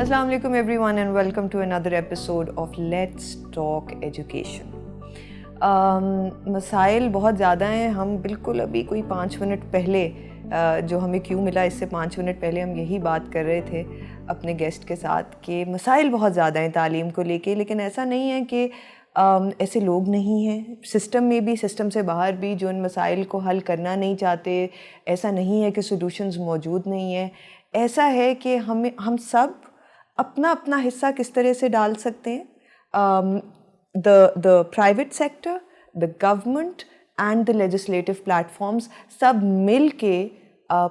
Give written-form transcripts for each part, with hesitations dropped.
Assalamu alaikum everyone and welcome to another episode of Let's Talk Education. मसाइल बहुत ज़्यादा हैं. हम बिल्कुल अभी कोई 5 मिनट पहले जो हमें क्यों मिला इससे 5 मिनट पहले हम यही बात कर रहे थे अपने गेस्ट के साथ कि मसाइल बहुत ज़्यादा हैं तालीम को लेके, लेकिन ऐसा नहीं है कि ऐसे लोग नहीं हैं सिस्टम में भी, सिस्टम से बाहर भी जो इन मसाइल को हल करना नहीं चाहते. ऐसा नहीं है कि सॉल्यूशंस मौजूद नहीं है. ऐसा है कि हम सब अपना अपना हिस्सा किस तरह से डाल सकते हैं. the private sector, the government and the legislative platforms सब मिल के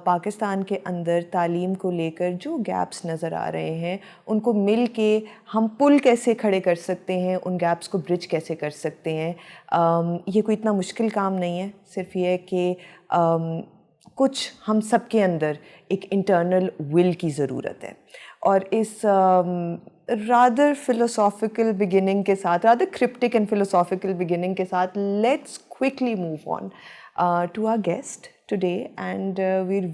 पाकिस्तान के अंदर तालीम को लेकर जो गैप्स नज़र आ रहे हैं उनको मिल के हम पुल कैसे खड़े कर सकते हैं, उन गैप्स को ब्रिज कैसे कर सकते हैं. ये कोई इतना मुश्किल काम नहीं है. सिर्फ ये है कि कुछ हम सब के अंदर एक इंटरनल विल की ज़रूरत है. और इस rather philosophical beginning के साथ, rather cryptic and philosophical beginning के साथ, let's quickly move on to our guest today and we're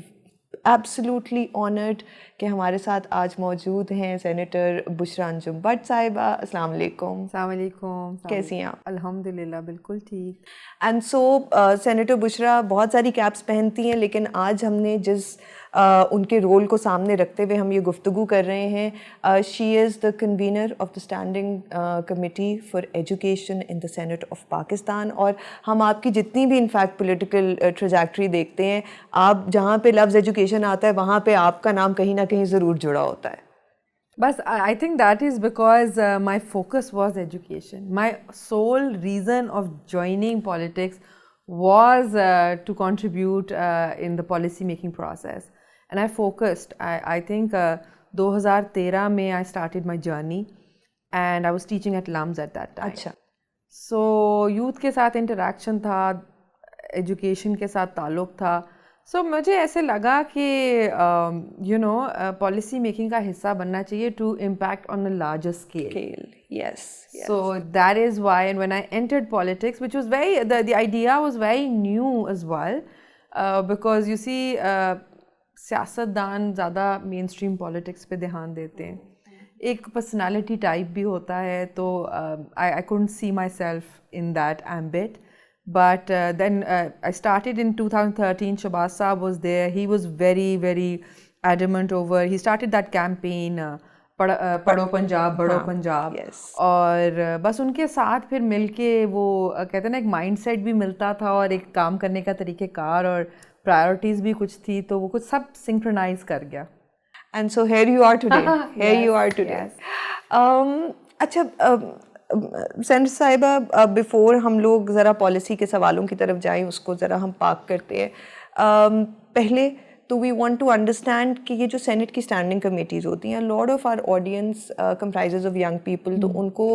absolutely honored कि हमारे साथ आज मौजूद हैं सेनेटर बुशरा अंजुम भट्ट साहिबा. अस्सलाम वालेकुम. अस्सलाम वालेकुम. कैसी हैं आप? अल्हम्दुलिल्लाह बिल्कुल ठीक. एंड सो सेनेटर बुशरा बहुत सारी कैप्स पहनती हैं, लेकिन आज हमने जिस उनके रोल को सामने रखते हुए हम ये गुफ्तगू कर रहे हैं. She is the convener of the standing committee for education in the senate of Pakistan. और हम आपकी जितनी भी इनफैक्ट पॉलिटिकल ट्रैजेक्टरी देखते हैं, आप जहाँ पे लफ्ज़ एजुकेशन आता है वहाँ पे आपका नाम कहीं ना कहीं ज़रूर जुड़ा होता है. बस I think that is because my focus was education. My soul reason of joining politics was to contribute in the policy making process, and I focused. I think 2013 में I started my journey and I was teaching at LUMS at that time. अच्छा. So youth के साथ interaction था, education के साथ ताल्लुक़ था. So मुझे ऐसे लगा कि policy making का हिस्सा बनना चाहिए to impact on a larger scale. Yes. So that is why, and when I entered politics, which was the idea was very new as well, because you see सियासतदान ज़्यादा mainstream politics पे ध्यान देते हैं. एक personality type भी होता है, तो I couldn't see myself in that ambit. But then I started in 2013. Shahbaz Saab was there. He was very, very adamant over. He started that campaign, पढ़ो पंजाब बढ़ो पंजाब. और बस उनके साथ फिर मिलके वो कहते हैं ना, एक माइंडसेट भी मिलता था और एक काम करने का तरीक़ेकार और प्रायोरिटीज़ भी कुछ थी, तो वो कुछ सब सिंक्रोनाइज कर गया. And so here you are today. You are today. अच्छा सेनेटर साहिबा, बिफ़ोर हम लोग ज़रा पॉलिसी के सवालों की तरफ जाएं, उसको ज़रा हम पार्क करते हैं. पहले तो वी वांट टू अंडरस्टैंड कि ये जो सेनेट की स्टैंडिंग कमेटीज़ होती हैं, lot of our audience comprises of young people, तो उनको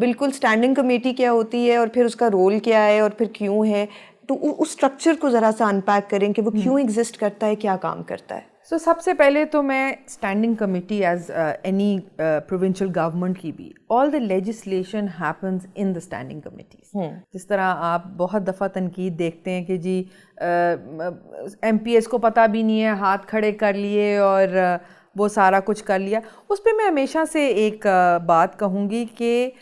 बिल्कुल स्टैंडिंग कमेटी क्या होती है और फिर उसका रोल क्या है और फिर क्यों है, तो उस स्ट्रक्चर को ज़रा सा अनपैक करें कि वो क्यों एग्जिस्ट करता है, क्या काम करता है. So, सबसे पहले तो मैं standing committee as any provincial government की भी, all the legislation happens in the standing committees. जिस तरह आप बहुत दफ़ा तनकीद देखते हैं कि जी MPs को पता भी नहीं है, हाथ खड़े कर लिए और वो सारा कुछ कर लिया. उस पर मैं हमेशा से एक बात कहूँगी कि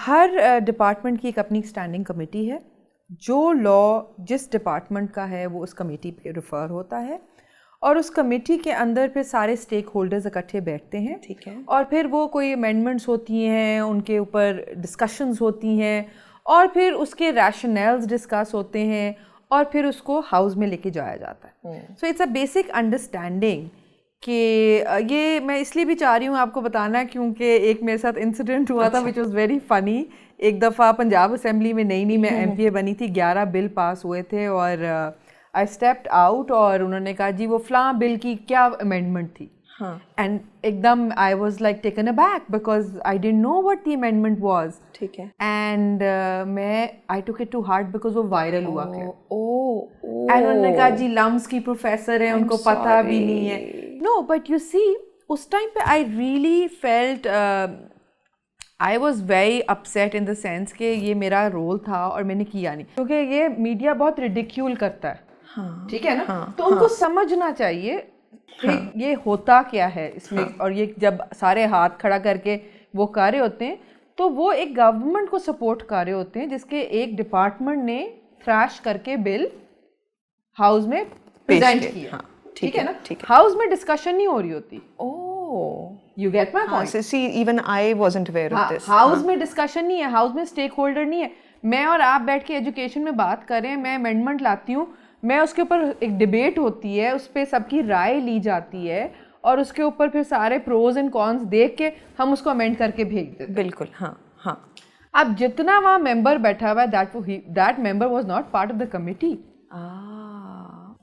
हर डिपार्टमेंट की एक अपनी स्टैंडिंग कमेटी है. जो लॉ जिस डिपार्टमेंट का है वो उस कमेटी पे रेफ़र होता है और उस कमेटी के अंदर फिर सारे स्टेक होल्डर्स इकट्ठे बैठते हैं. ठीक है. और फिर वो कोई अमेंडमेंट्स होती हैं, उनके ऊपर डिस्कशंस होती हैं और फिर उसके रैशनल्स डिस्कस होते हैं और फिर उसको हाउस में लेके जाया जाता है. So it's a basic understanding कि ये मैं इसलिए भी चाह रही हूँ आपको बताना क्योंकि एक मेरे साथ इंसिडेंट हुआ था विच वॉज़ वेरी फ़नी. एक दफ़ा पंजाब असेंबली में नई मैं MPA बनी थी, 11 बिल पास हुए थे और आई स्टेप्ड आउट और उन्होंने कहा जी वो फ़लाँ बिल की क्या अमेंडमेंट थी. एंड एकदम I was like taken aback because I didn't know what the amendment was. ठीक है. एंड मैं I took it to heart because वो वायरल हुआ. एंड उन्होंने कहा जी लम्स की प्रोफेसर है, उनको पता भी नहीं है. नो बट यू सी उस टाइम पे I really felt I was very upset in the sense कि ये मेरा रोल था और मैंने किया नहीं, क्योंकि ये मीडिया बहुत रिडिक्यूल करता है. ठीक है ना. तो उनको समझना चाहिए कि ये होता क्या है इसमें, और ये जब सारे हाथ खड़ा करके वो कर रहे होते हैं तो वो एक गवर्नमेंट को सपोर्ट कर रहे होते हैं जिसके एक डिपार्टमेंट ने थ्रैश करके बिल हाउस में प्रेजेंट किया। ठीक है ना, हाउस में डिस्कशन नहीं हो रही होती। You get my point? See even I wasn't aware of this. House में डिस्कशन नहीं है, हाउस में स्टेक होल्डर नहीं है। मैं और आप बैठ के एजुकेशन में बात कर रहे हैं, मैं अमेंडमेंट लाती हूँ, मैं उसके ऊपर एक डिबेट होती है, उस पर सबकी राय ली जाती है और उसके ऊपर फिर सारे प्रोज एंड कॉन्स देख के हम उसको अमेंड करके भेज देते हैं। बिल्कुल, हाँ हाँ। अब जितना वहाँ मेंबर बैठा हुआ है, that member was not part of the committee.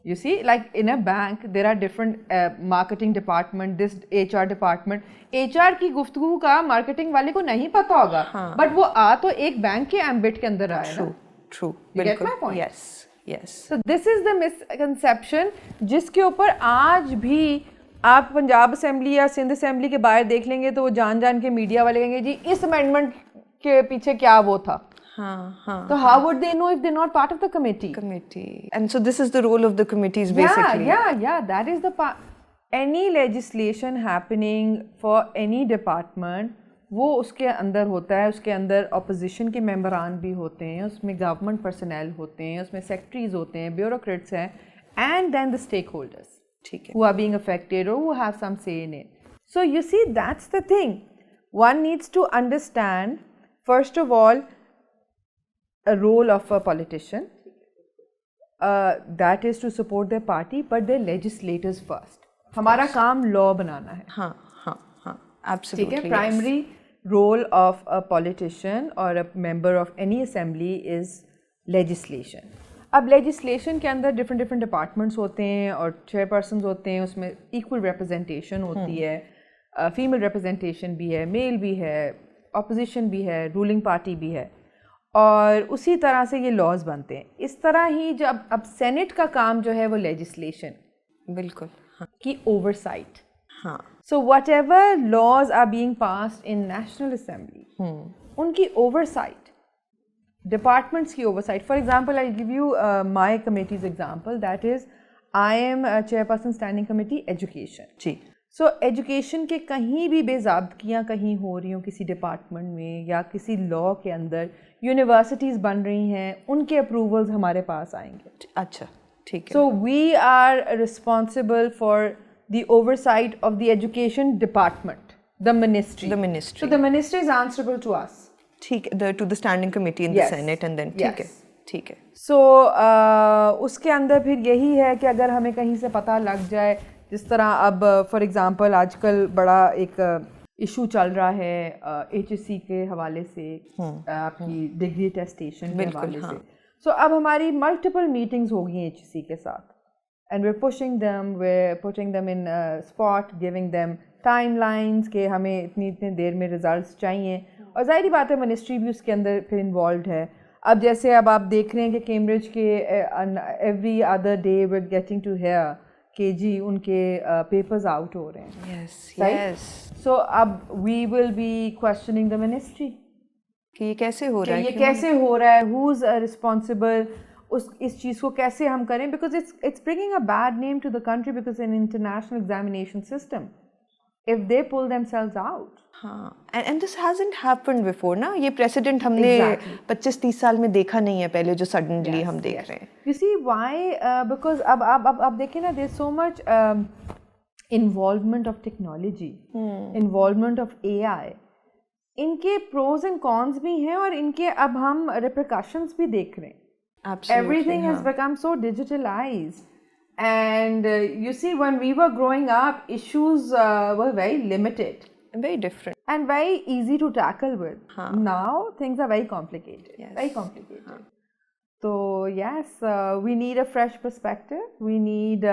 You see, like in a bank, there are different marketing department, this HR department. HR की गुफ्तगू का marketing वाले को नहीं पता होगा, but वो आ तो एक बैंक के ambit के अंदर आया ना। True, You get my point? Yes, yes. So this is the misconception जिसके ऊपर आज भी आप पंजाब असेंबली या सिंध असेंबली के बाहर देख लेंगे तो वो जान के मीडिया वाले कहेंगे जी इस अमेंडमेंट के पीछे क्या वो था। So how would they know if they're not part of the committee? And so this is the role of the committees basically. Yeah, that is the part. Any legislation happening for any department, वो उसके अंदर होता है, उसके अंदर opposition के मेंबरान भी होते हैं, उसमें government personnel होते हैं, उसमें secretaries होते हैं, bureaucrats हैं, and then the stakeholders who are being affected or who have some say in it. So you see, that's the thing. One needs to understand, first of all, a role of a politician, that is to support their party, but their legislators first. हमारा काम law बनाना है। हाँ, absolutely. ठीक है, primary role of a politician or a member of any assembly is legislation. अब legislation के अंदर different departments होते हैं और chairpersons होते हैं, उसमें equal representation होती है, female representation भी है, male भी है, opposition भी है, ruling party भी है, और उसी तरह से ये लॉज बनते हैं। इस तरह ही जब अब सेनेट का काम जो है वो लेजिस्लेशन बिल्कुल की oversight. So whatever laws are being passed in national assembly, उनकी ओवरसाइट, डिपार्टमेंट्स की oversight. For example I give you my committees example, that is I am chairperson standing committee education. जी। So education के कहीं भी बेज़ाब्तियाँ कहीं हो रही हों किसी डिपार्टमेंट में या किसी लॉ के अंदर, यूनिवर्सिटीज़ बन रही हैं, उनके अप्रूवल्स हमारे पास आएंगे। अच्छा, ठीक है। So we are responsible for the oversight of the education department, the ministry. So the ministry is answerable to us. ठीक है, to the standing committee in the Senate and then ठीक है। सो उसके अंदर फिर यही है कि अगर हमें कहीं से पता लग जाए, जिस तरह अब फॉर एग्जांपल आजकल बड़ा एक इशू चल रहा है HSC के हवाले से, आपकी डिग्री टेस्टेशन के हवाले से। सो अब हमारी मल्टीपल मीटिंग्स होगी HSC के साथ, and we are putting them in spot, giving them timelines कि हमें इतनी देर में रिजल्ट्स चाहिए, और जाहिर बात है मिनिस्ट्री भी उसके अंदर फिर इन्वॉल्व है। अब जैसे अब आप देख रहे हैं कि कैम्ब्रिज के every other day we are getting to hear कि जी उनके पेपर्स आउट हो रहे हैं। yes. So अब we will be questioning the ministry कि ये कैसे हो रहा है, ये कैसे हो रहा है, who's responsible, इस चीज़ को कैसे हम करें, because it's bringing a bad name to the country, because an international examination system, if they pull themselves out. हाँ, and this hasn't happened before ना, ये precedent हमने 25-30 साल में देखा नहीं है पहले, जो suddenly हम देख रहे हैं। You see why? Because अब देखिए ना, there's so much involvement of technology, involvement of AI. इनके pros and cons भी हैं और इनके अब हम repercussions भी देख रहे हैं। Absolutely, everything has become so digitalized, and you see, when we were growing up, issues were very limited, very different, and very easy to tackle with. Now things are very complicated. Very complicated. So yes, we need a fresh perspective. We need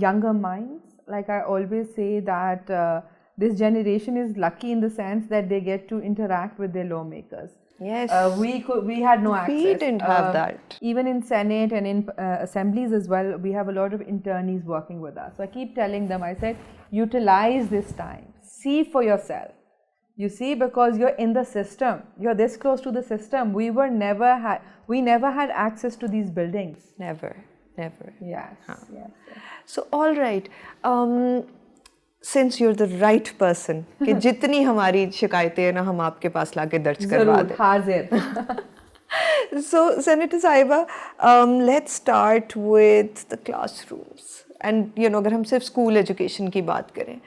younger minds. Like I always say that this generation is lucky in the sense that they get to interact with their lawmakers. Yes. We had no access. We didn't have that. Even in Senate and in assemblies as well, we have a lot of internees working with us. So I keep telling them, I said, utilize this time. See for yourself. You see, because you're in the system. You're this close to the system. We never had access to these buildings. Never. never. Yes, yes. So all right, since you're the right person कि जितनी हमारी शिकायतें हैं ना हम आपके पास लाके दर्ज करवा दें. हाजिर. So Senator Sahiba, let's start with the classrooms. And you know, अगर हम सिर्फ स्कूल एजुकेशन की बात करें,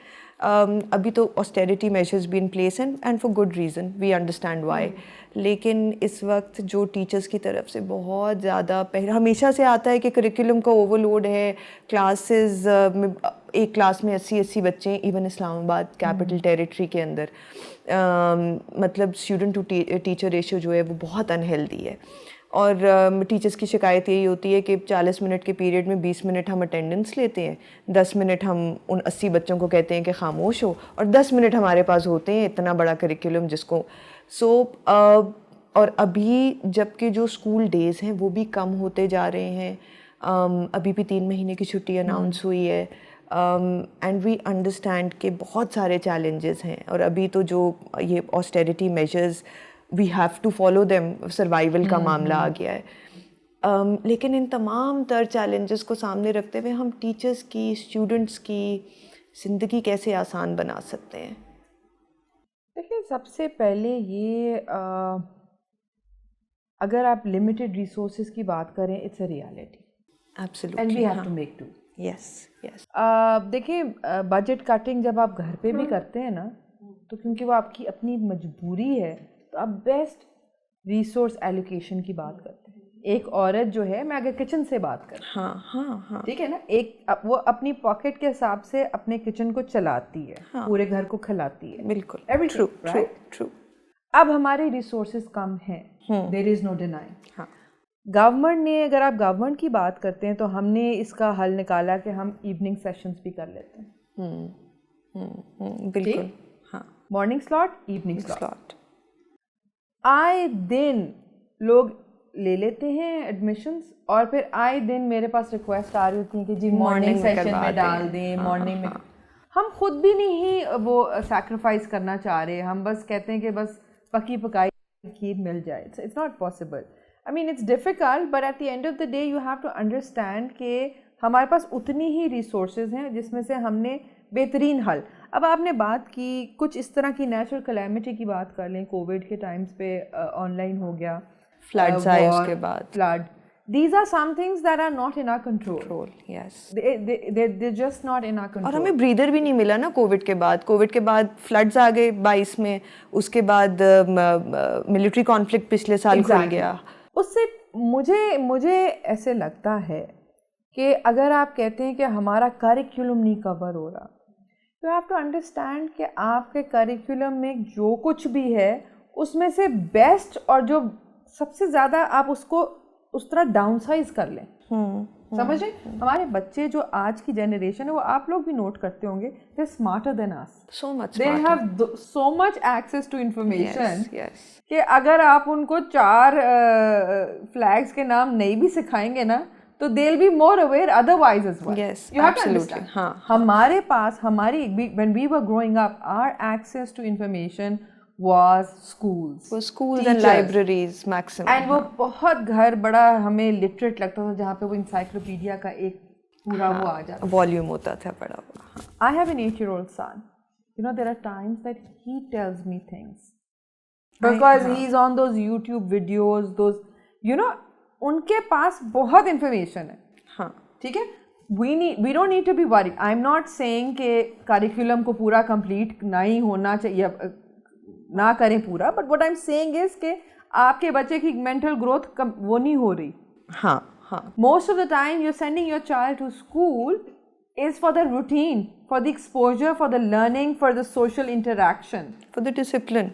अभी तो ऑस्टेरिटी मेजर्स भी in place and for good reason, we understand why. लेकिन इस वक्त जो टीचर्स की तरफ से बहुत ज़्यादा पहले हमेशा से आता है कि करिकुलम का ओवरलोड है, क्लासेस में एक क्लास में 80 बच्चे, इवन इस्लामाबाद कैपिटल टेरिटरी के अंदर, मतलब स्टूडेंट टू टीचर रेशियो जो है वो बहुत अनहेल्दी है. और टीचर्स की शिकायत यही होती है कि 40 मिनट के पीरियड में 20 मिनट हम अटेंडेंस लेते हैं, 10 मिनट हम उन 80 बच्चों को कहते हैं कि खामोश हो, और 10 मिनट हमारे पास होते हैं इतना बड़ा करिकुलम जिसको और अभी जबकि जो स्कूल डेज़ हैं वो भी कम होते जा रहे हैं. अभी भी 3 महीने की छुट्टी अनाउंस हुई है. एंड वी अंडरस्टैंड कि बहुत सारे चैलेंजेस हैं, और अभी तो जो ये austerity measures we have to follow them, survival का मामला आ गया है. लेकिन इन तमाम तर चैलेंजेस को सामने रखते हुए हम टीचर्स की, स्टूडेंट्स की ज़िंदगी कैसे आसान बना सकते हैं? देखिए, सबसे पहले ये अगर आप लिमिटेड रिसोर्सेज की बात करें, it's a reality. Absolutely. And we have to make do. Yes. देखिए, बजट कटिंग जब आप घर पे भी करते हैं ना, तो क्योंकि वो आपकी अपनी मजबूरी है, तो आप बेस्ट रिसोर्स एलोकेशन की बात करते हैं. एक औरत जो है, मैं अगर किचन से बात करूँ, हाँ, ठीक है ना, वो अपनी पॉकेट के हिसाब से अपने किचन को चलाती है, पूरे घर को खिलाती है. बिल्कुल. ट्रू. अब हमारे रिसोर्सेज कम हैं, there is no denying. Government ने, अगर आप गवर्नमेंट की बात करते हैं, तो हमने इसका हल निकाला कि हम इवनिंग सेशंस भी कर लेते हैं. बिल्कुल. हाँ. Morning slot, evening slot. आए दिन लोग ले लेते हैं एडमिशन्स, और फिर आए दिन मेरे पास रिक्वेस्ट आ रही होती है कि जी मॉर्निंग सेशन में डाल दें. मॉर्निंग में हम खुद भी नहीं वो सैक्रिफाइस करना चाह रहे. हम बस कहते हैं कि बस पकी पकाई खीर मिल जाए. It's not possible. I mean, it's difficult, but at the end of the day, you have to understand कि हमारे पास उतनी ही रिसोर्सेज हैं जिसमें से हमने बेहतरीन हल. अब आपने बात की कुछ इस तरह की नेचुरल कैलेमिटी की बात कर लें, कोविड के टाइम्स पे ऑनलाइन हो गया, फ्लड्स आए उसके बाद, flood. These are some things that are not in our control. Yes. They're just not in our control. और हमें ब्रीदर भी नहीं मिला ना कोविड के बाद फ्लड्स आ गए 22 में, उसके बाद मिलिट्री कॉन्फ्लिक्ट पिछले साल खुल गया. उससे मुझे ऐसे लगता है कि अगर आप कहते हैं कि हमारा करिकुलम नहीं कवर हो रहा, तो आप टू अंडरस्टैंड कि आपके करिकुलम में जो कुछ भी है उसमें से बेस्ट और जो सबसे ज़्यादा आप उसको उस तरह डाउनसाइज कर लें. समझ रहे? हमारे बच्चे जो आज की जनरेशन है, वो आप लोग भी नोट करते होंगे, they are smarter than us. So much. They have so much access to information कि अगर आप उनको 4 फ्लैग्स के नाम नहीं भी सिखाएंगे ना, तो they will be more aware otherwise as well. Yes, you have to absolutely. Understand. हमारे पास when we were growing up, our access to information was schools and libraries maximum. and वो बहुत घर बड़ा हमें लिटरेट लगता था, जहाँ पे वो इंसाइक्लोपीडिया का एक पूरा वो आ जाता, वॉल्यूम होता था बड़ा. I have an 8-year-old son. You know, there are times that he tells me things because he's on those YouTube videos, those, you know, उनके पास बहुत information है. हाँ, ठीक है. We don't need to be worried. I'm not saying कि curriculum को पूरा complete नहीं होना चाहिए, ना करें पूरा, but what I am saying is कि आपके बच्चे की मेंटल ग्रोथ वो नहीं हो रही. हाँ. Most of the time you are sending your child to school is for the routine, for the exposure, for the learning, for the social interaction, for the discipline.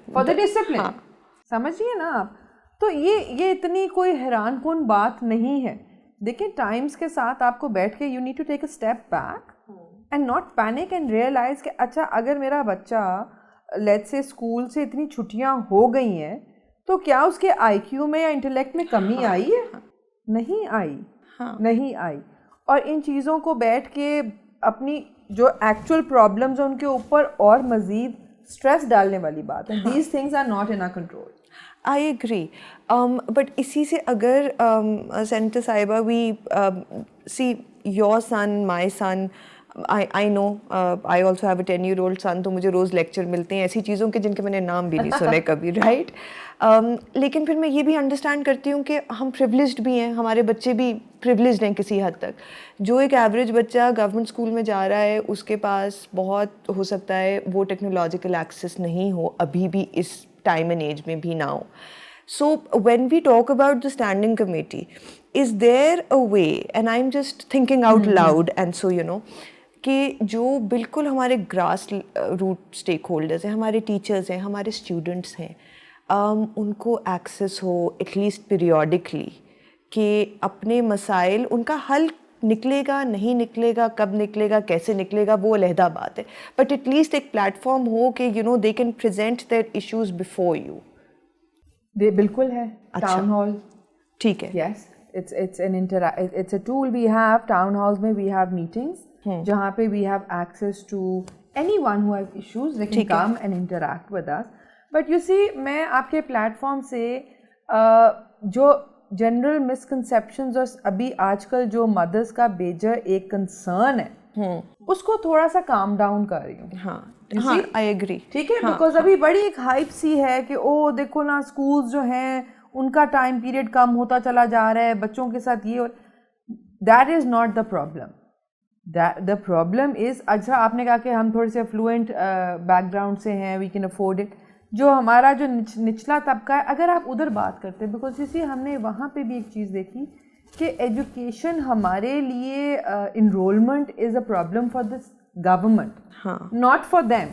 समझिए ना आप. तो ये इतनी कोई हैरान कौन बात नहीं है. देखिए, टाइम्स के साथ आपको बैठ के you need to take a step back and not panic and realise कि अच्छा, अगर मेरा बच्चा लेट्स से स्कूल से इतनी छुट्टियां हो गई हैं, तो क्या उसके आईक्यू में या इंटेलेक्ट में कमी आई है? नहीं आई. नहीं आई. और इन चीज़ों को बैठ के अपनी जो एक्चुअल प्रॉब्लम्स हैं उनके ऊपर और मज़ीद स्ट्रेस डालने वाली बात है. These things are not in our control. I agree. But इसी से अगर Senator Saiba, we see your son, my son, I know, I also have a 10-year-old son, तो मुझे रोज़ लेक्चर मिलते हैं ऐसी चीज़ों के जिनके मैंने नाम भी नहीं सुने कभी, राइट? लेकिन फिर मैं ये भी अंडरस्टैंड करती हूँ कि हम प्रिविलेज्ड भी हैं, हमारे बच्चे भी प्रिविलेज्ड हैं किसी हद तक. जो एक एवरेज बच्चा गवर्नमेंट स्कूल में जा रहा है उसके पास बहुत हो सकता है वो टेक्नोलॉजिकल एक्सेस नहीं हो अभी भी इस time and age में भी ना हो. So when we talk about the standing committee, is there a way, and I'm just thinking out loud, and so you know, कि जो बिल्कुल हमारे ग्रास रूट स्टेक होल्डर्स हैं, हमारे टीचर्स हैं, हमारे स्टूडेंट्स हैं, उनको एक्सेस हो एटलीस्ट पीरियोडिकली कि अपने मसाइल उनका हल निकलेगा नहीं निकलेगा कब निकलेगा कैसे निकलेगा वो अलहदा बात है, बट एटलीस्ट एक प्लेटफॉर्म हो कि you know they can present their issues before you. दे बिल्कुल है. टाउन हॉल ठीक है. Yes, it's a tool we have. Town halls में we have meetings जहाँ पे we have access to anyone who has issues, they can come and interact with us. But you see, मैं आपके platform से जो general misconceptions और अभी आजकल जो मदर्स का बेजर एक कंसर्न है उसको थोड़ा सा काम डाउन कर रही हूँ. हाँ, आई एग्री. ठीक है, बिकॉज अभी बड़ी एक हाइप सी है कि ओ देखो ना स्कूल्स जो हैं उनका टाइम पीरियड कम होता चला जा रहा है बच्चों के साथ ये. That is not the problem. The problem is, अच्छा आपने कहा कि हम थोड़े से फ्लुएंट बैकग्राउंड से हैं, वी कैन अफोर्ड इट. जो हमारा जो निचला तबका है अगर आप उधर बात करते हैं, बिकॉज इसी हमने वहाँ पे भी एक चीज़ देखी कि एजुकेशन हमारे लिए enrolment is a problem for this government, not for them.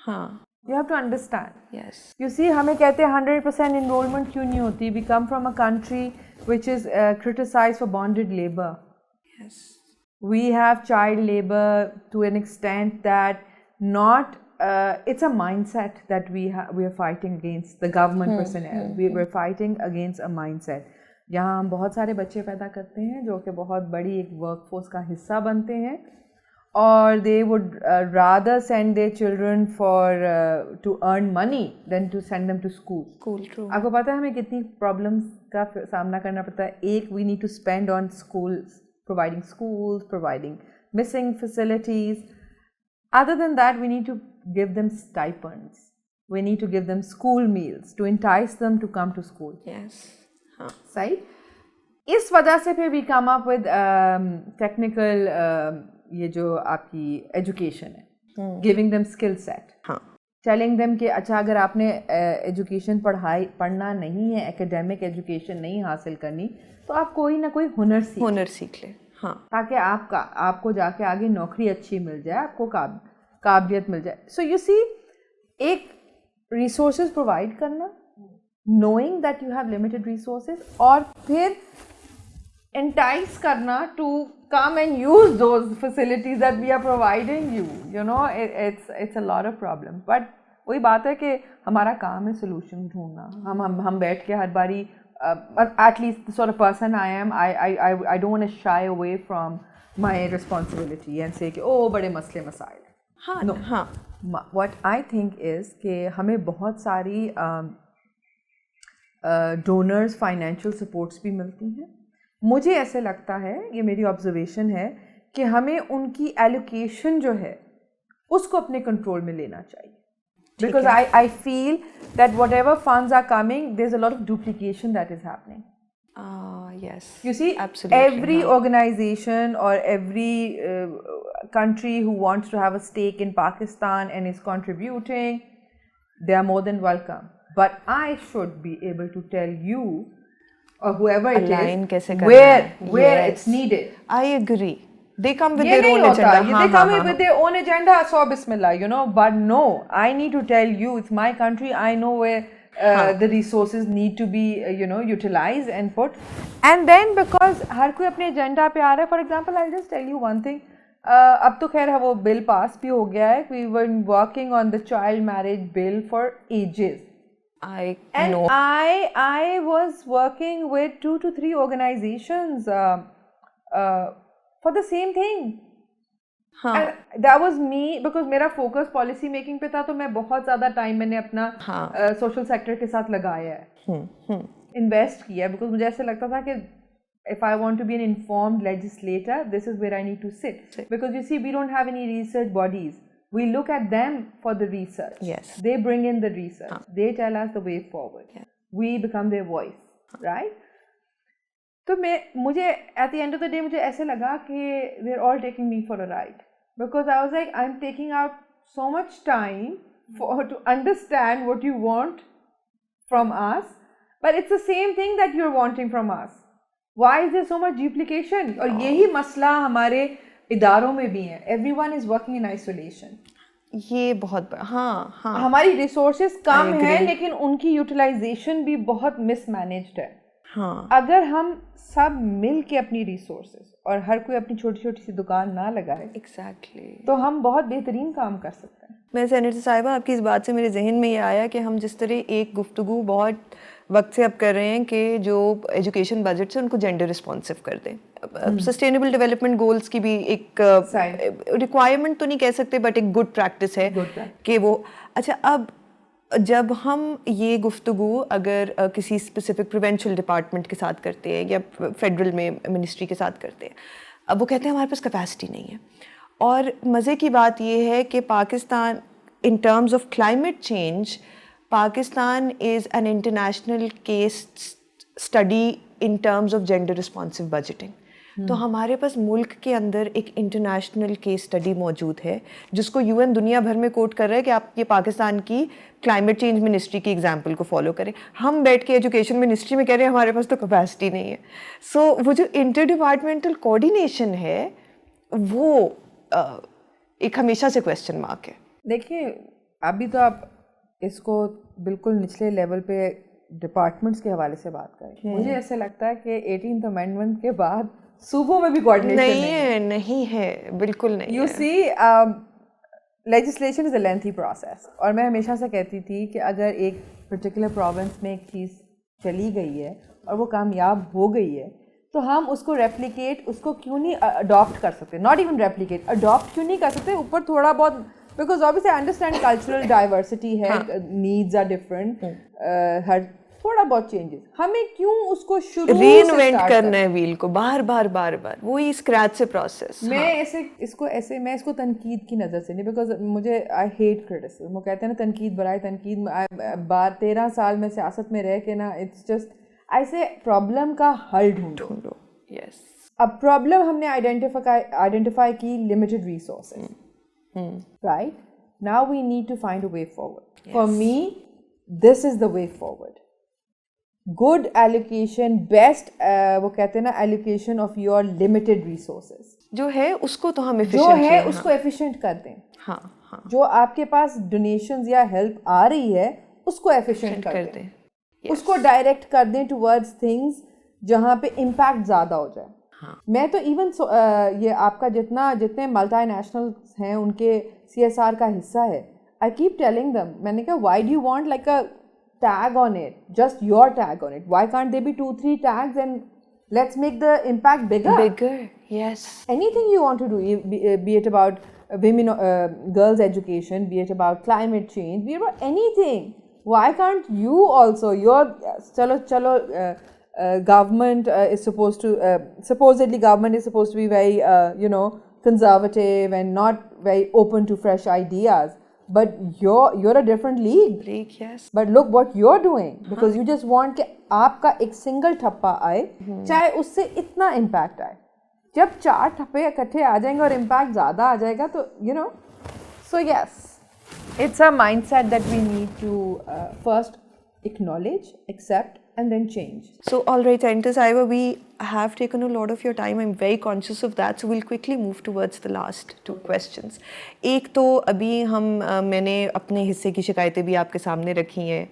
You have to understand. Yes, you see, हमें कहते हैं 100% इनरोलमेंट क्यों नहीं होती. We come from a country which is criticised for bonded labour. Yes, we have child labor to an extent that not it's a mindset that we are fighting against the government personnel. We're fighting against a mindset. यहाँ हम बहुत सारे बच्चे पैदा करते हैं जो कि बहुत बड़ी एक वर्कफोर्स का हिस्सा बनते हैं और they would rather send their children for to earn money than to send them to school. Cool, true. आपको पता है हमें कितनी प्रॉब्लम्स का सामना करना पड़ता है. एक, we need to spend on schools, providing missing facilities. Other than that, we need to give them stipends. We need to give them school meals to entice them to come to school. Yes. Right? इस वजह से फिर we come up with technical ये जो आपकी education है, giving them skill set. telling them कि अच्छा अगर आपने एजुकेशन पढ़ना नहीं है, एकेडमिक एजुकेशन नहीं हासिल करनी, तो आप कोई ना कोई हुनर सीख ले. हाँ, ताकि आपको जाके आगे नौकरी अच्छी मिल जाए, आपको काबिलियत मिल जाए. सो यू सी, एक रिसोर्सेज प्रोवाइड करना, knowing that you have limited resources, और फिर entice करना to come and use those facilities that we are providing you. You know, it's a lot of problems. But वही बात है कि हमारा काम है solution ढूंढना. हम बैठ के हर बारी at least the sort of person I am, I don't want to shy away from my responsibility and say कि ओ बड़े मसले मसाइल. हाँ, no. हाँ. What I think is कि हमें बहुत सारी डोनर्स फाइनेंशियल सपोर्ट्स भी मिलती हैं. मुझे ऐसे लगता है, ये मेरी ऑब्जर्वेशन है, कि हमें उनकी एलोकेशन जो है उसको अपने कंट्रोल में लेना चाहिए. Because I feel that whatever funds are coming, there is a lot of duplication that is happening. Yes, you see, absolutely. Every organization or every country who wants to have a stake in Pakistan and is contributing, they are more than welcome. But I should be able to tell you or whoever it is where it's needed. I agree. They come with their own agenda. They come with their own agenda. So bismillah, you know. But no, I need to tell you, it's my country. I know where the resources need to be, utilized and put. And then because हर कोई अपने agenda पे आ रहा है. For example, I'll just tell you one thing. अब तो खैर वो bill pass भी हो गया है. We were working on the child marriage bill for ages. I know. I was working with 2 to 3 organizations for the same thing. And that was me because मेरा focus policy making पे था, तो मैं बहुत ज़्यादा टाइम मैंने अपना social sector के साथ लगाया है, इन्वेस्ट किया, बिकॉज मुझे ऐसे लगता था कि if I want to be an informed legislator, this is where I need to sit. Because you see, we don't have any research bodies. We look at them for the research. Yes. They bring in the research. They tell us the way forward. Yeah. We become their voice, right? तो मुझे at the end of the day मुझे ऐसे लगा कि they're all taking me for a ride. Because I was like, I'm taking out so much time to understand what you want from us, but it's the same thing that you're wanting from us. Why is there so much duplication? और यही मसला हमारे इदारों में भी है. Everyone is working in isolation. ये बहुत हमारी रिसोर्सेज कम है, लेकिन उनकी यूटिलाइजेशन भी बहुत मिसमैनेज्ड है. अगर हम सब मिल के अपनी रिसोर्सेज और हर कोई अपनी छोटी छोटी सी दुकान ना लगाए, एग्जैक्टली, तो हम बहुत बेहतरीन काम कर सकते हैं. मैं सेनेटर साहिबा, आपकी इस बात से मेरे जहन में ये आया कि हम जिस तरह एक गुफ्तगू बहुत वक्त से अब कर रहे हैं कि जो एजुकेशन बजट से उनको जेंडर रिस्पॉन्सिव कर दें. सस्टेनेबल डेवलपमेंट गोल्स की भी एक रिक्वायरमेंट तो नहीं कह सकते, बट एक गुड प्रैक्टिस है कि वो. अच्छा, अब जब हम ये गुफ्तगू अगर किसी स्पेसिफिक प्रोविंशियल डिपार्टमेंट के साथ करते हैं या फेडरल में मिनिस्ट्री के साथ करते हैं, अब वो कहते हैं हमारे पास कैपेसिटी नहीं है. और मज़े की बात ये है कि Pakistan in terms of climate change, Pakistan is an international case study in terms of gender responsive budgeting. तो हमारे पास मुल्क के अंदर एक इंटरनेशनल केस स्टडी मौजूद है जिसको यूएन दुनिया भर में कोट कर रहा है कि आप ये पाकिस्तान की क्लाइमेट चेंज मिनिस्ट्री की एग्जांपल को फॉलो करें. हम बैठ के एजुकेशन मिनिस्ट्री में कह रहे हैं हमारे पास तो कैपेसिटी नहीं है. सो वो जो इंटर डिपार्टमेंटल कोऑर्डिनेशन है वो एक हमेशा से क्वेश्चन मार्क है. देखिए, अभी तो आप इसको बिल्कुल निचले लेवल पे डिपार्टमेंट्स के हवाले से बात करें. मुझे ऐसे लगता है कि 18th अमेंडमेंट के बाद सूबों में भी कोऑर्डिनेशन नहीं है, बिल्कुल नहीं. You see, legislation is a lengthy process, और मैं हमेशा से कहती थी कि अगर एक पर्टिकुलर प्रोविंस में एक चीज़ चली गई है और वो कामयाब हो गई है, तो हम उसको रेप्लिकेट, उसको क्यों नहीं अडॉप्ट कर सकते? नॉट इवन रेप्लिकेट, अडॉप्ट क्यों नहीं कर सकते? ऊपर थोड़ा बहुत, because obviously I understand cultural diversity है, needs are different, हर थोड़ा बहुत changes. हमें क्यों उसको शुरू से reinvent करना है व्हील को बार बार वही स्क्रैच से प्रोसेस. मैं इसको तनकीद की नज़र से नहीं, because मुझे I hate criticism. वो कहते हैं ना, तनकीद बराए तनकीद. 13 साल में सियासत में रह के ना, it's just ऐसे प्रॉब्लम का हल ढूंढो. Yes. अब प्रॉब्लम हमने आइडेंटिफाई की, limited resources. Right? Now we need to find a way forward. Yes. For me, this is the way forward. Good allocation, best वो कहते हैं ना, allocation of your limited resources. जो है उसको तो हम efficient उसको efficient कर दें. हाँ. जो आपके पास donations या help आ रही है उसको efficient कर दें. Yes. उसको direct कर दें towards things जहाँ पे impact ज़्यादा हो जाए. मैं तो इवन ये आपका जितने मल्टीनेशनल्स हैं उनके CSR का हिस्सा है. आई कीप टेलिंग देम, मैंने कहा why do you want like a tag on it, just your tag on it? Why can't they be 2-3 tags and let's make the impact bigger. Yes, anything you want to do, be it about women, girls education, be it about climate change, be it about anything. Why can't you also, chalo government is supposed to, supposedly government is supposed to be very, conservative and not very open to fresh ideas. But you're a different league. Yes. But look what you're doing, because you just want कि आपका एक single ठप्पा आए, चाहे उससे इतना impact आए. जब 4 ठप्पे इकट्ठे आ जाएंगे और impact ज़्यादा आ जाएगा, तो so yes, it's a mindset that we need to first acknowledge, accept, and then change. So, all right, Senator Sahiba, we have taken a lot of your time. I'm very conscious of that. So, we'll quickly move towards the last 2 questions. एक तो अभी मैंने अपने हिस्से की शिकायतें भी आपके सामने रखी हैं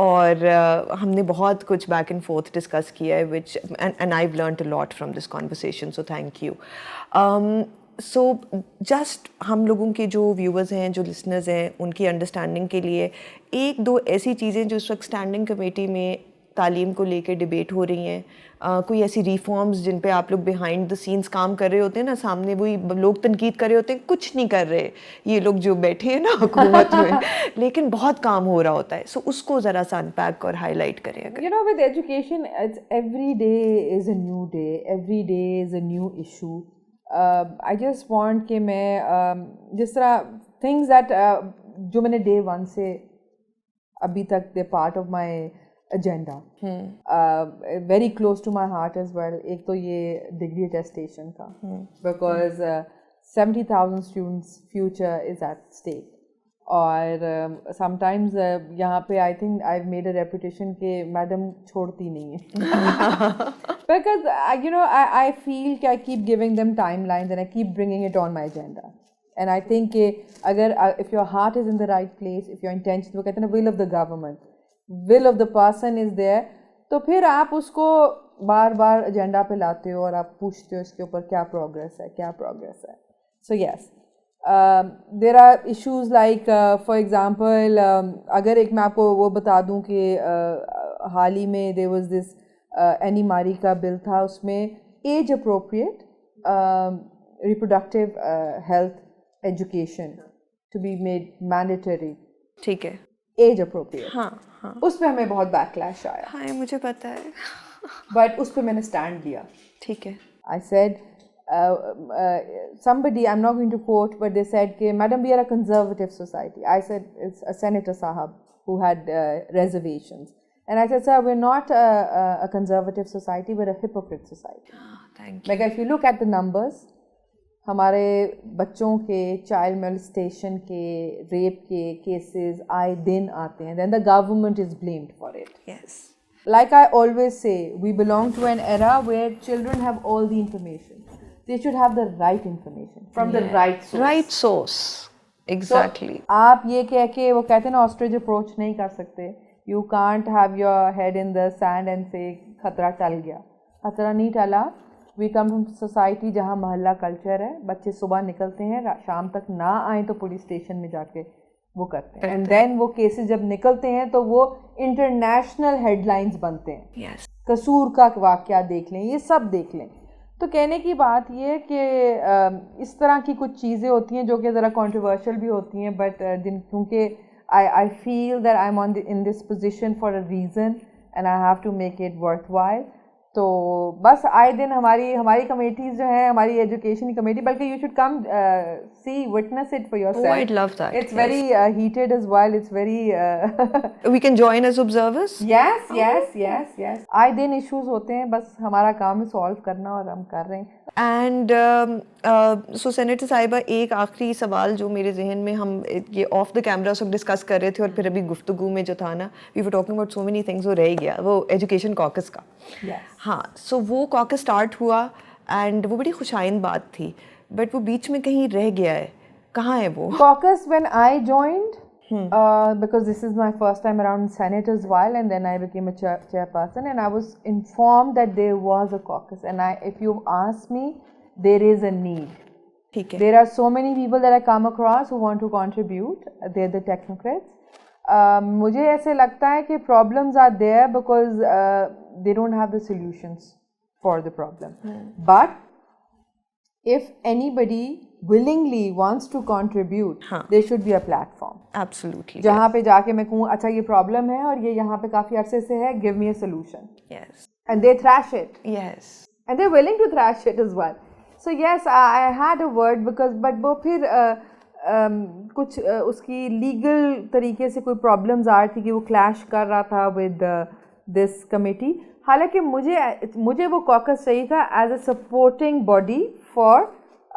और हमने बहुत कुछ back and forth discuss किया है, which and I've learned a lot from this conversation. So, thank you. So, just हम लोगों के जो viewers हैं, जो listeners हैं, उनकी understanding के लिए 1-2 ऐसी चीज़ें जो इस वक्त standing committee में तालीम को लेके डिबेट हो रही हैं, कोई ऐसी रिफॉर्म्स जिन पे आप लोग बिहाइंड द सीन्स काम कर रहे होते हैं ना, सामने वही लोग तनकीद कर रहे होते हैं, कुछ नहीं कर रहे ये लोग जो बैठे हैं ना हुकूमत में, लेकिन बहुत काम हो रहा होता है, सो उसको ज़रा सा अनपैक और हाईलाइट करें अगर। You know, with education, it's every day is a new day, every day is a new issue. I just want कि मैं जिस तरह things that जो मैंने day one से अभी तक they're part of my agenda. Very close to my heart as well. एक तो ये degree attestation का, because 70,000 students' future is at stake. और sometimes यहाँ पे I think I've made a reputation कि मैडम छोड़ती नहीं है because you know I feel कि I keep giving them timelines and I keep bringing it on my agenda. And I think कि अगर if your heart is in the right place, if your intention, वो कहते हैं ना will of the government, will of the person is there, तो फिर आप उसको बार बार एजेंडा पे लाते हो और आप पूछते हो इसके ऊपर क्या प्रोग्रेस है, क्या प्रोग्रेस है. So yes, there are issues like for example अगर एक मैं आपको वो बता दूं कि हाल ही में there was this एनी मारी का बिल था, उसमें age appropriate reproductive health education to be made mandatory. ठीक है, age appropriate. हाँ हाँ, उस पे हमें बहुत backlash आया. हाँ मुझे पता है. But उस पे मैंने stand लिया. ठीक है. I said somebody, I'm not going to quote, but they said कि madam we are a conservative society. I said it's a senator sahab who had reservations. And I said, sir, we're not a conservative society, we're a hypocrite society. Thank you. Like if you look at the numbers, हमारे बच्चों के child molestation के, rape के cases आए दिन आते हैं, then the government is blamed for it. Yes. Like I always say, we belong to an era where children have all the information. They should have the right information from the right source. Right source. Exactly. So, आप ये कह के वो कहते हैं ना ostrich approach नहीं कर सकते. You can't have your head in the sand and say खतरा टल गया. खतरा नहीं टला. We come from society जहाँ मोहल्ला कल्चर है. बच्चे सुबह निकलते हैं, शाम तक ना आए तो पुलिस स्टेशन में जाके वो करते हैं. And then वो केसेस जब निकलते हैं तो वो इंटरनेशनल हेडलाइंस बनते हैं. Yes. कसूर का वाकया देख लें, ये सब देख लें. तो कहने की बात ये है कि इस तरह की कुछ चीज़ें होती हैं जो कि ज़रा कंट्रोवर्शियल भी होती हैं, बट क्योंकि I feel that I'm in this position for a reason and I have to make it worthwhile. तो बस आए दिन हमारी कमेटीज जो हैं, हमारी एजुकेशन कमेटी, बल्कि you should come see, witness it for yourself. Oh, I'd love that. It's very heated as well. It's very we can join as observers. Yes. आए दिन issues होते हैं, बस हमारा काम है solve करना और हम कर रहे हैं. And so सेनेटर साहिबा, एक आखिरी सवाल जो मेरे जहन में, हम ये ऑफ द कैमरा सब डिस्कस कर रहे थे और फिर अभी गुफ्तगू में जो था ना, we were talking about so many things, वो रह गया वो एजुकेशन कॉकस का. हाँ, सो वो कॉकस स्टार्ट हुआ एंड वो बड़ी खुशाइंद बात थी, बट वो बीच में कहीं रह गया है. कहाँ है वो caucus? When I joined, because this is my first time around Senate as well, and then I became a chairperson, and I was informed that there was a caucus, and if you ask me, there is a need. ठीक है. There are so many people that I come across who want to contribute. They're the technocrats. मुझे ऐसे लगता है कि problems are there because they don't have the solutions for the problem. But if anybody willingly wants to contribute, there should be a platform. Absolutely. जहाँ पे जाके मैं कहूँ अच्छा ये problem है और ये यहाँ पे काफ़ी अरसे से है, give me a solution. Yes. And they thrash it. Yes. And they're willing to thrash it as well. So yes, I had a word because but वो फिर कुछ उसकी legal तरीके से कोई problems आ रही थी कि वो clash कर रहा था with this committee. हालांकि मुझे वो caucus चाहिए था as a supporting body for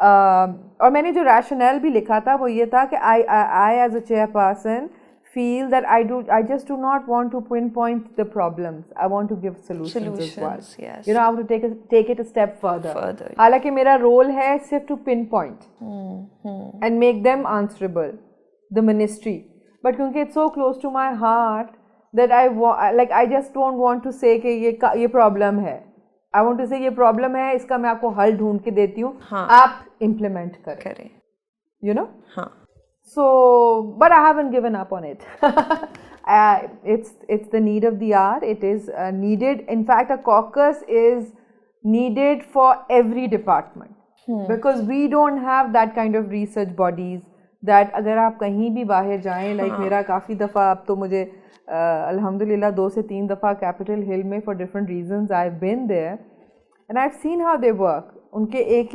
और मैंने जो rationale भी लिखा था वो ये था कि I as a chairperson feel that I just do not want to pinpoint the problems. I want to give solutions as well. Yes. You know, I want to take it a step further. हालांकि मेरा role है सिर्फ to pinpoint and make them answerable, the ministry. But क्योंकि it's so close to my heart that I just don't want to say कि ये problem है. I want to say ये problem है, इसका मैं आपको हल ढूंढ के देती हूँ, आप implement करें. You know? हाँ. So, but I haven't given up on it. It's the need of the hour. It is needed. In fact, a caucus is needed for every department because we don't have that kind of research bodies that अगर आप कहीं भी बाहर जाएं, like मेरा काफ़ी दफ़ा अब तो मुझे अल्हम्दुलिल्लाह 2 से 3 दफ़ा कैपिटल हिल में for different reasons I've been there and I've seen how they work. उनके एक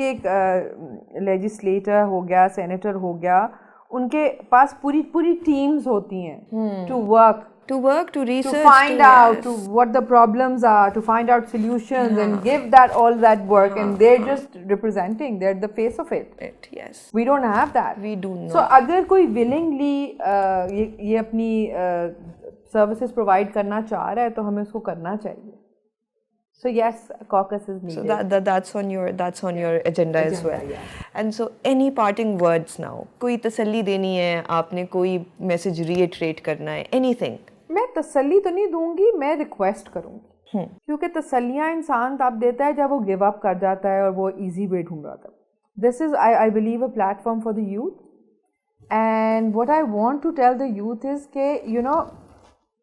लेजिस्लेटर हो गया, सेनेटर हो गया, उनके पास पूरी टीम्स होती हैं to work, to research, to find out to what the problems are, to find out solutions and give all that work and they're just representing, they're the face of it. Yes. We don't have that. We do not. So अगर कोई willingly ये अपनी services provide करना चाह रहा है तो हमें उसको करना चाहिए. So yes, caucus is needed. So that's on your agenda as well. Yes. And so any parting words now? कोई तसल्ली देनी है आपने, कोई message reiterate करना है, anything? मैं तसल्ली तो नहीं दूंगी, मैं रिक्वेस्ट करूंगी क्योंकि तसल्लियाँ इंसान तब देता है जब वो गिव अप कर जाता है और वो इजी वे ढूंढ रहा था. This is I believe a platform for the youth and what I want to tell the youth is के you know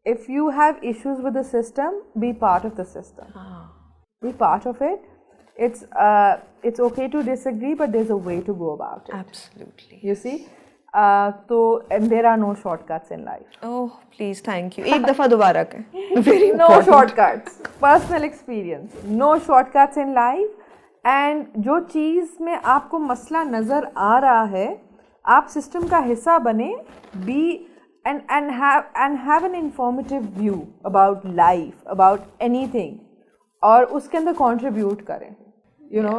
if you have issues with the system, be part of the system. Be part of it. It's okay to disagree, but there's a way to go about it. Absolutely. You see? And there are no shortcuts in life. Oh, please, thank you. एक दफ़ा दोबारा करें. Very No important. shortcuts. Personal experience. No shortcuts in life. And जो चीज़ में आपको मसला नज़र आ रहा है, आप सिस्टम का हिस्सा बने, be and have an informative view about life, about anything, और उसके अंदर contribute करें. You know,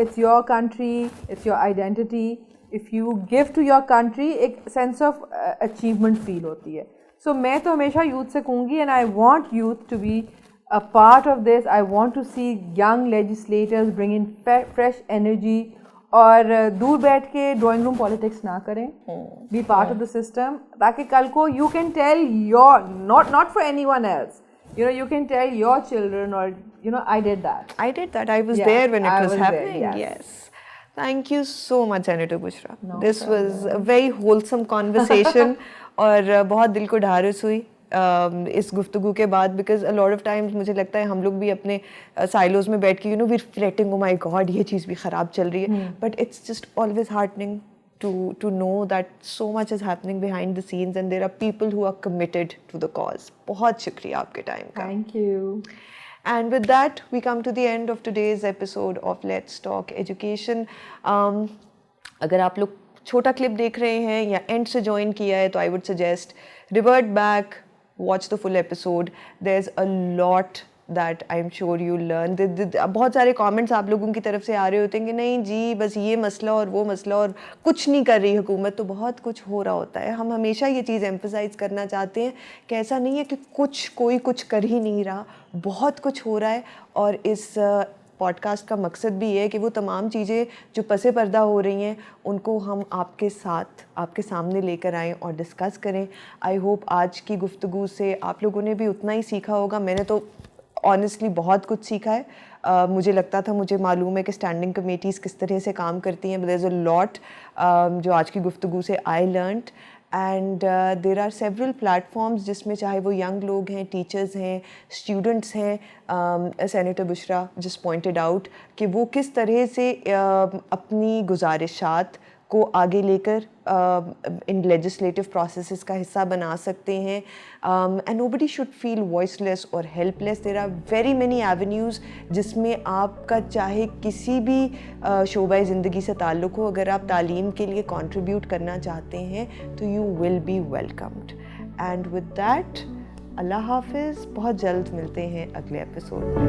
it's your country, it's your identity. If you give to your country, एक sense of achievement feel होती है. So मैं तो हमेशा youth से कहूँगी, and I want youth to be a part of this. I want to see young legislators bring in fresh energy. और दूर बैठ के ड्राइंग रूम पॉलिटिक्स ना करें. Be part of the system ताकि कल को you can tell your not for anyone else, you know, you can tell your children or you know I did that. I was there when it was happening. There, yes. Thank you so much, Senator Bushra. No this problem. was a very wholesome conversation और बहुत दिल को ढारस हुई इस गुफ्तगू के बाद, because a lot of times मुझे लगता है हम लोग भी अपने साइलोज में बैठ के we reflecting, oh my god ये चीज़ भी ख़राब चल रही है, but it's just always heartening to know that so much is happening behind the scenes and there are people who are committed to the cause. बहुत शुक्रिया आपके टाइम का. Thank you. And with that, we come to the end of today's episode of Let's Talk Education. अगर आप लोग छोटा clip देख रहे हैं या एंड से ज्वाइन किया है तो I would suggest revert back, watch the full episode. There's a lot that I'm sure you'll learn. बहुत सारे comments आप लोगों की तरफ से आ रहे होते हैं कि नहीं जी बस ये मसला और वो मसला और कुछ नहीं कर रही हुकूमत, तो बहुत कुछ हो रहा होता है. हम हमेशा ये चीज़ एम्फसाइज करना चाहते हैं कि ऐसा नहीं है कि कोई कुछ कर ही नहीं रहा, बहुत कुछ हो रहा है. और इस पॉडकास्ट का मकसद भी है कि वो तमाम चीज़ें जो पसे पर्दा हो रही हैं उनको हम आपके साथ आपके सामने लेकर आएँ और डिस्कस करें. आई होप आज की गुफ्तगू से आप लोगों ने भी उतना ही सीखा होगा. मैंने तो ऑनेस्टली बहुत कुछ सीखा है. मुझे लगता था, मुझे मालूम है कि स्टैंडिंग कमेटीज़ किस तरह से काम करती हैं, but there is a lot जो आज की गुफ्तगू से I learned. And there are several platforms जिसमें चाहे वो यंग लोग हैं, टीचर्स हैं, स्टूडेंट्स हैं. Senator Bushra just pointed out कि वो किस तरह से अपनी गुजारिशात को आगे लेकर इन लेजिस्लेटिव प्रोसेसेस का हिस्सा बना सकते हैं. And nobody should feel voiceless और helpless. There are very many avenues जिसमें आपका चाहे किसी भी शोबा ज़िंदगी से ताल्लुक़ हो, अगर आप तालीम के लिए कंट्रीब्यूट करना चाहते हैं तो you will be welcomed. And with that Allah हाफिज़. बहुत जल्द मिलते हैं अगले एपिसोड में.